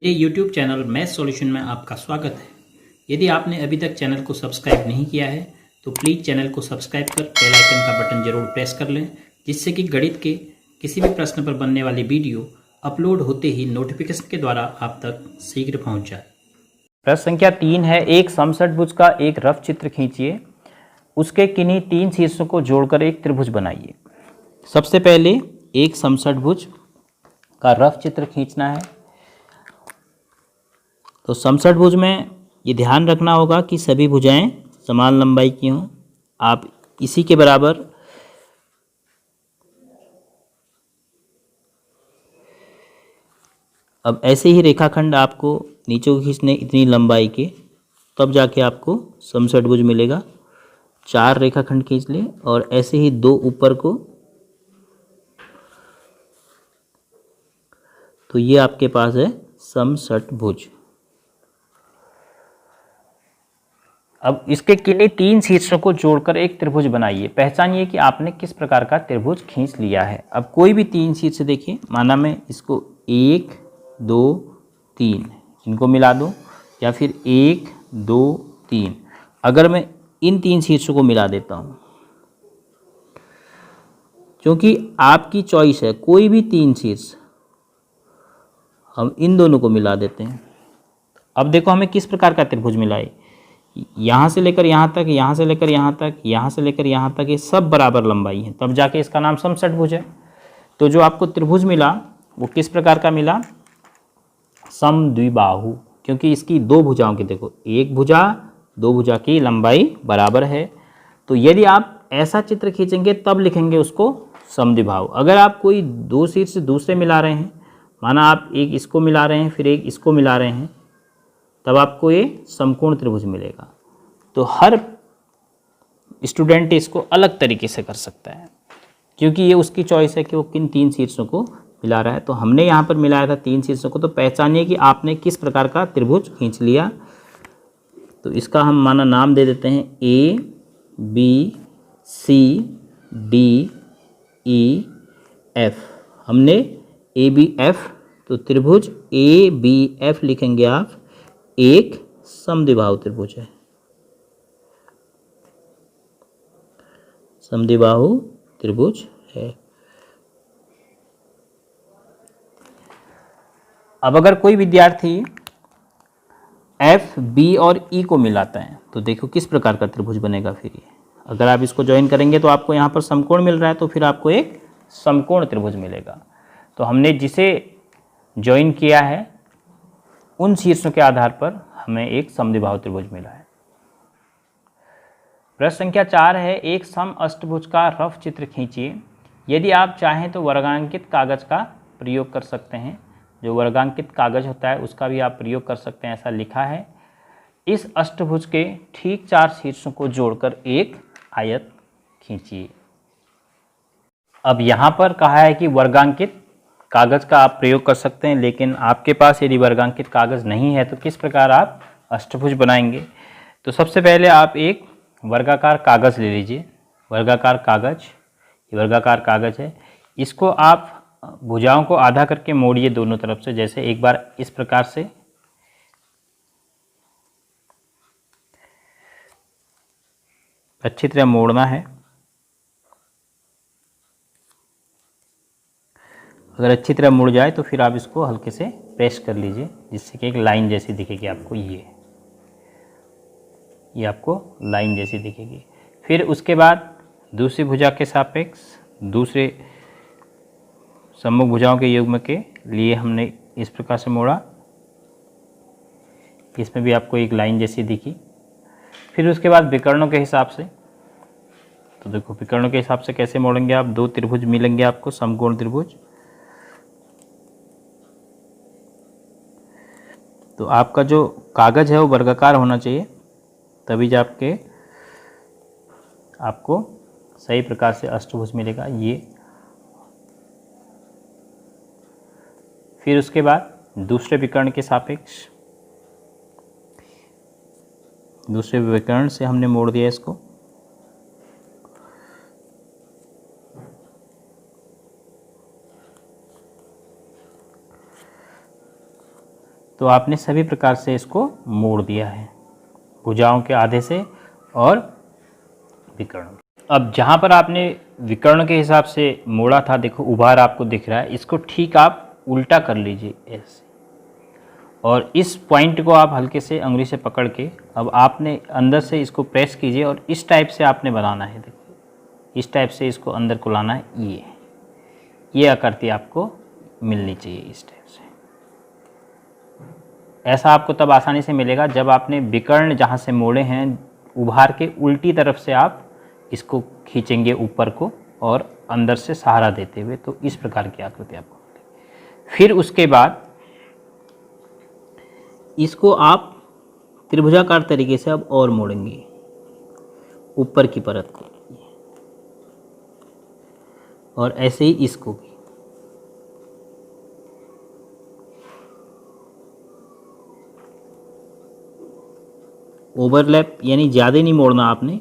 मेरे YouTube channel math solution में आपका स्वागत है। यदि आपने अभी तक चैनल को सब्सक्राइब नहीं किया है तो प्लीज़ चैनल को सब्सक्राइब कर बेल आइकन का बटन जरूर प्रेस कर लें, जिससे कि गणित के किसी भी प्रश्न पर बनने वाली वीडियो अपलोड होते ही नोटिफिकेशन के द्वारा आप तक शीघ्र पहुंच जाए। प्रश्न संख्या 3 है, एक समषटभुज का एक रफ चित्र खींचिए। उसके किन्हीं 3 शीर्षों को जोड़कर एक त्रिभुज बनाइए। सबसे पहले एक समषटभुज का रफ चित्र खींचना है। तो समषटभुज में ये ध्यान रखना होगा कि सभी भुजाएं समान लंबाई की हों। आप इसी के बराबर अब ऐसे ही रेखाखंड आपको नीचे को खींचने इतनी लंबाई के, तब जाके आपको समषटभुज मिलेगा। 4 रेखाखंड खींच ले और ऐसे ही 2 ऊपर को, तो ये आपके पास है समषटभुज। अब इसके किन्हीं 3 शीर्षों को जोड़कर एक त्रिभुज बनाइए। पहचानिए कि आपने किस प्रकार का त्रिभुज खींच लिया है। अब कोई भी 3 शीर्ष देखिए, माना मैं इसको 1 2 3 इनको मिला दूं, या फिर 1 2 3। अगर मैं इन 3 शीर्षों को मिला देता हूं, क्योंकि आपकी चॉइस है, कोई भी 3 शीर्ष, हम इन दोनों को मिला देते हैं। अब देखो हमें किस प्रकार का त्रिभुज मिला है। यहाँ से लेकर यहाँ तक, यहाँ से लेकर यहाँ तक, यहाँ से लेकर यहाँ तक, ये सब बराबर लंबाई है, तब जाके इसका नाम समषटभुज है। तो जो आपको त्रिभुज मिला वो किस प्रकार का मिला? समद्विबाहु, क्योंकि इसकी 2 भुजाओं की, देखो एक भुजा 2 भुजा की लंबाई बराबर है। तो यदि आप ऐसा चित्र खींचेंगे तब लिखेंगे उसको समद्विबाहु। अगर आप कोई 2 शीर्ष दूसरे मिला रहे हैं, माना आप एक इसको मिला रहे हैं फिर एक इसको मिला रहे हैं, तब आपको ये समकोण त्रिभुज मिलेगा। तो हर स्टूडेंट इसको अलग तरीके से कर सकता है, क्योंकि ये उसकी चॉइस है कि वो किन 3 शीर्षों को मिला रहा है। तो हमने यहाँ पर मिलाया था 3 शीर्षों को, तो पहचानिए कि आपने किस प्रकार का त्रिभुज खींच लिया। तो इसका हम माना नाम दे देते हैं A B C D E F. हमने ए बी एफ, तो त्रिभुज ए बी एफ लिखेंगे आप, एक समद्विबाहु त्रिभुज है। समद्विबाहु त्रिभुज है। अब अगर कोई विद्यार्थी एफ बी और ई को मिलाता है तो देखो किस प्रकार का त्रिभुज बनेगा। फिर ये अगर आप इसको ज्वाइन करेंगे तो आपको यहाँ पर समकोण मिल रहा है, तो फिर आपको एक समकोण त्रिभुज मिलेगा। तो हमने जिसे ज्वाइन किया है उन शीर्षों के आधार पर हमें एक समद्विबाहु त्रिभुज मिला है। प्रश्न संख्या 4 है, एक समअष्टभुज का रफ चित्र खींचिए। यदि आप चाहें तो वर्गांकित कागज का प्रयोग कर सकते हैं। जो वर्गांकित कागज होता है उसका भी आप प्रयोग कर सकते हैं, ऐसा लिखा है। इस अष्टभुज के ठीक 4 शीर्षों को जोड़कर एक आयत खींचिए। अब यहाँ पर कहा है कि वर्गांकित कागज का आप प्रयोग कर सकते हैं, लेकिन आपके पास यदि वर्गांकित कागज नहीं है तो किस प्रकार आप अष्टभुज बनाएंगे। तो सबसे पहले आप एक वर्गाकार कागज ले लीजिए। वर्गाकार कागज, ये वर्गाकार कागज है, इसको आप भुजाओं को आधा करके मोड़िए दोनों तरफ से। जैसे एक बार इस प्रकार से, अच्छी तरह मोड़ना है। अगर अच्छी तरह मुड़ जाए तो फिर आप इसको हल्के से प्रेस कर लीजिए, जिससे कि एक लाइन जैसी दिखेगी आपको। ये आपको लाइन जैसी दिखेगी। फिर उसके बाद दूसरी भुजा के सापेक्ष दूसरे सम्मुख भुजाओं के युग्म के लिए हमने इस प्रकार से मोड़ा, इसमें भी आपको एक लाइन जैसी दिखी। फिर उसके बाद विकर्णों के हिसाब से, तो देखो विकर्णों के हिसाब से कैसे मोड़ेंगे आप, 2 त्रिभुज मिलेंगे आपको, समकोण त्रिभुज। तो आपका जो कागज है वो वर्गाकार होना चाहिए, तभी जाके आपको सही प्रकार से अष्टभुज मिलेगा। ये फिर उसके बाद दूसरे विकर्ण के सापेक्ष, दूसरे विकर्ण से हमने मोड़ दिया इसको। तो आपने सभी प्रकार से इसको मोड़ दिया है, भुजाओं के आधे से और विकर्ण। अब जहाँ पर आपने विकर्ण के हिसाब से मोड़ा था, देखो उभार आपको दिख रहा है, इसको ठीक आप उल्टा कर लीजिए ऐसे, और इस पॉइंट को आप हल्के से उंगली से पकड़ के अब आपने अंदर से इसको प्रेस कीजिए और इस टाइप से आपने बनाना है। देखो इस टाइप से इसको अंदर को लाना है, ये आकृति आपको मिलनी चाहिए इस टाइप से। ऐसा आपको तब आसानी से मिलेगा जब आपने विकर्ण जहाँ से मोड़े हैं उभार के उल्टी तरफ से आप इसको खींचेंगे ऊपर को और अंदर से सहारा देते हुए, तो इस प्रकार की आकृति आपको मिलेगी। फिर उसके बाद इसको आप त्रिभुजाकार तरीके से अब और मोड़ेंगे ऊपर की परत को, और ऐसे ही इसको भी। ओवरलैप यानी ज़्यादा नहीं मोड़ना आपने,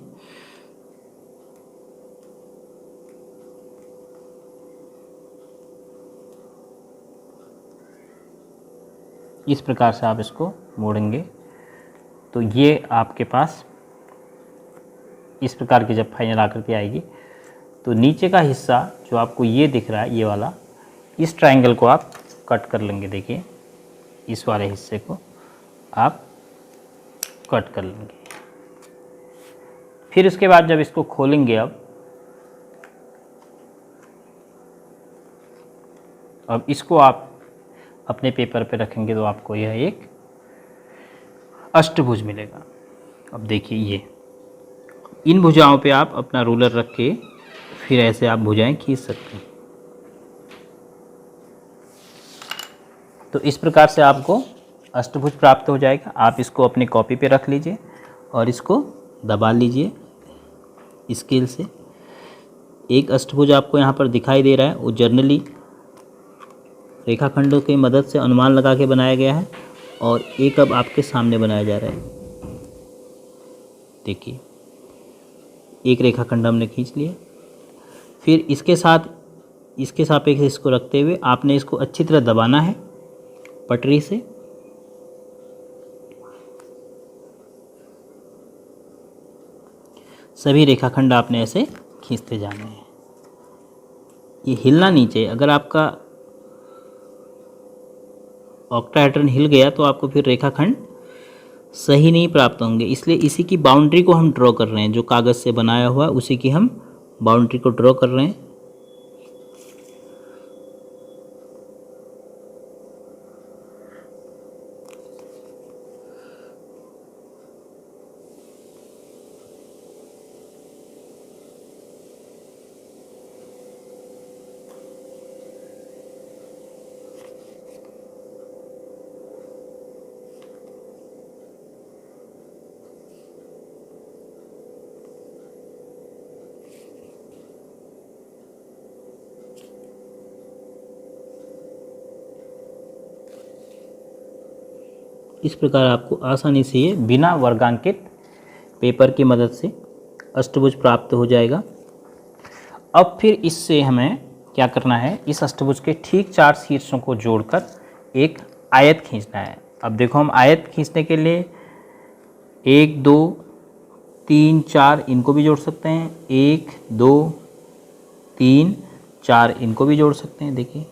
इस प्रकार से आप इसको मोड़ेंगे तो ये आपके पास इस प्रकार की जब फाइनल आकृति आएगी तो नीचे का हिस्सा जो आपको ये दिख रहा है, ये वाला, इस ट्रायंगल को आप कट कर लेंगे। देखिए इस वाले हिस्से को आप कट कर लेंगे। फिर उसके बाद जब इसको खोलेंगे अब इसको आप अपने पेपर पे रखेंगे तो आपको यह एक अष्टभुज मिलेगा। अब देखिए ये इन भुजाओं पे आप अपना रूलर रख के फिर ऐसे आप भुजाएं खींच सकते हैं। तो इस प्रकार से आपको अष्टभुज प्राप्त हो जाएगा। आप इसको अपनी कॉपी पे रख लीजिए और इसको दबा लीजिए स्केल से। एक अष्टभुज आपको यहाँ पर दिखाई दे रहा है, वो जर्नली रेखाखंडों की मदद से अनुमान लगा के बनाया गया है, और एक अब आपके सामने बनाया जा रहा है। देखिए एक रेखाखंड हमने खींच लिया। फिर इसके सापेक्ष इसको रखते हुए आपने इसको अच्छी तरह दबाना है पटरी से। सभी रेखाखंड आपने ऐसे खींचते जाने हैं, ये हिलना नहीं चाहिए। अगर आपका ऑक्टाहेड्रन हिल गया तो आपको फिर रेखाखंड सही नहीं प्राप्त होंगे। इसलिए इसी की बाउंड्री को हम ड्रॉ कर रहे हैं, जो कागज़ से बनाया हुआ उसी की हम बाउंड्री को ड्रॉ कर रहे हैं। इस प्रकार आपको आसानी से ये बिना वर्गांकित पेपर की मदद से अष्टभुज प्राप्त हो जाएगा। अब फिर इससे हमें क्या करना है, इस अष्टभुज के ठीक 4 शीर्षों को जोड़कर एक आयत खींचना है। अब देखो हम आयत खींचने के लिए 1 2 3 4 इनको भी जोड़ सकते हैं, 1 2 3 4 इनको भी जोड़ सकते हैं। देखिए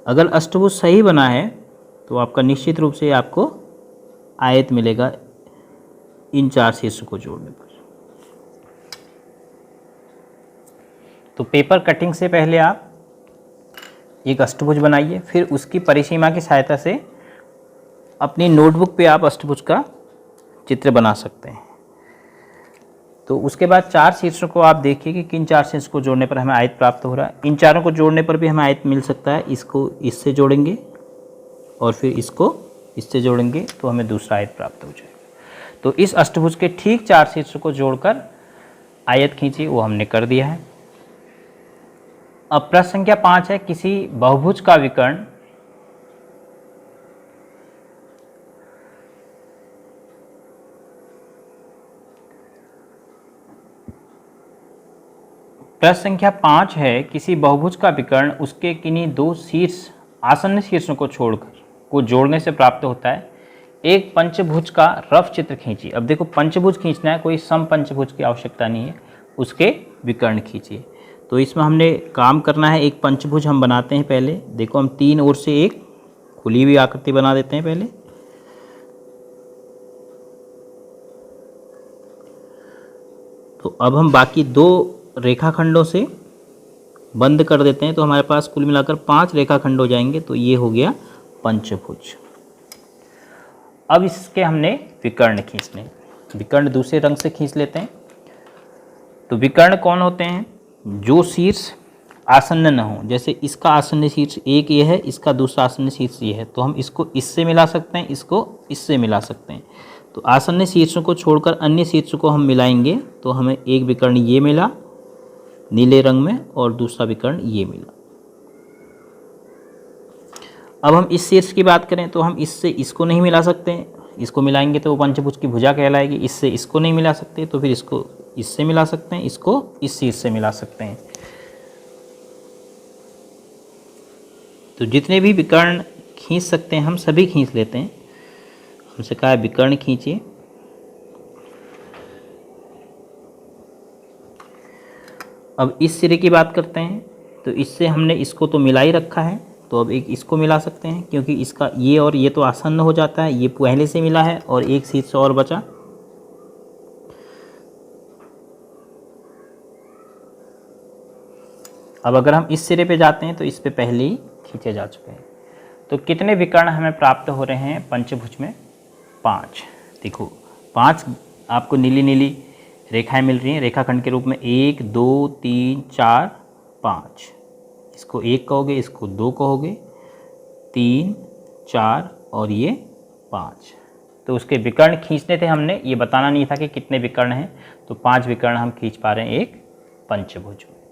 अगर अष्टभुज सही बना है तो आपका निश्चित रूप से आपको आयत मिलेगा इन 4 शीर्षों को जोड़ने पर। तो पेपर कटिंग से पहले आप एक अष्टभुज बनाइए, फिर उसकी परिसीमा की सहायता से अपनी नोटबुक पे आप अष्टभुज का चित्र बना सकते हैं। तो उसके बाद 4 शीर्षों को आप देखिए कि किन 4 शीर्ष को जोड़ने पर हमें आयत प्राप्त हो रहा है। इन चारों को जोड़ने पर भी हमें आयत मिल सकता है। इसको इससे जोड़ेंगे और फिर इसको इससे जोड़ेंगे तो हमें दूसरा आयत प्राप्त हो जाएगा। तो इस अष्टभुज के ठीक 4 शीर्ष को जोड़कर आयत खींची, वो हमने कर दिया है। अब प्रश्न संख्या 5 है, किसी बहुभुज का विकर्ण प्रश्न संख्या 5 है, किसी बहुभुज का विकर्ण उसके किन्हीं 2 शीर्ष आसन्न शीर्षों को छोड़कर को जोड़ने से प्राप्त होता है। एक पंचभुज का रफ चित्र खींचिए। अब देखो पंचभुज खींचना है, कोई सम पंचभुज की आवश्यकता नहीं है, उसके विकर्ण खींचिए। तो इसमें हमने काम करना है, एक पंचभुज हम बनाते हैं। पहले देखो हम तीन ओर से एक खुली हुई आकृति बना देते हैं पहले। तो अब हम बाकी दो रेखाखंडों से बंद कर देते हैं, तो हमारे पास कुल मिलाकर 5 रेखाखंड हो जाएंगे। तो ये हो गया पंचभुज। अब इसके हमने विकर्ण खींचने, विकर्ण दूसरे रंग से खींच लेते हैं। तो विकर्ण कौन होते हैं? जो शीर्ष आसन्न न हो। जैसे इसका आसन्न शीर्ष एक ये है, इसका दूसरा आसन्न शीर्ष ये है, तो हम इसको इससे मिला सकते हैं, इसको इससे मिला सकते हैं। तो आसन्न शीर्षों को छोड़कर अन्य शीर्ष को हम मिलाएंगे तो हमें एक विकर्ण ये मिला नीले रंग में और दूसरा विकर्ण ये मिला। अब हम इस शीर्ष की बात करें तो हम इससे इसको नहीं मिला सकते, इसको मिलाएंगे तो वो पंचभुज की भुजा कहलाएगी। इससे इसको नहीं मिला सकते तो फिर इसको इससे मिला सकते हैं, इसको इस शीर्ष से मिला सकते हैं। तो जितने भी विकर्ण खींच सकते हैं हम सभी खींच लेते हैं। हमसे कहा है विकर्ण खींचिए। अब इस सिरे की बात करते हैं, तो इससे हमने इसको तो मिला ही रखा है, तो अब एक इसको मिला सकते हैं क्योंकि इसका ये और ये तो आसन्न हो जाता है, ये पहले से मिला है और एक शीर्ष और बचा। अब अगर हम इस सिरे पे जाते हैं तो इस पे पहले ही खींचे जा चुके हैं। तो कितने विकर्ण हमें प्राप्त हो रहे हैं पंचभुज में? 5। देखो 5 आपको नीली नीली रेखाएं मिल रही हैं रेखाखंड के रूप में। 1 2 3 4 5। इसको 1 कहोगे, इसको 2 कहोगे, 3 4 और ये 5। तो उसके विकर्ण खींचने थे हमने, ये बताना नहीं था कि कितने विकर्ण हैं। तो 5 विकर्ण हम खींच पा रहे हैं एक पंचभुज में।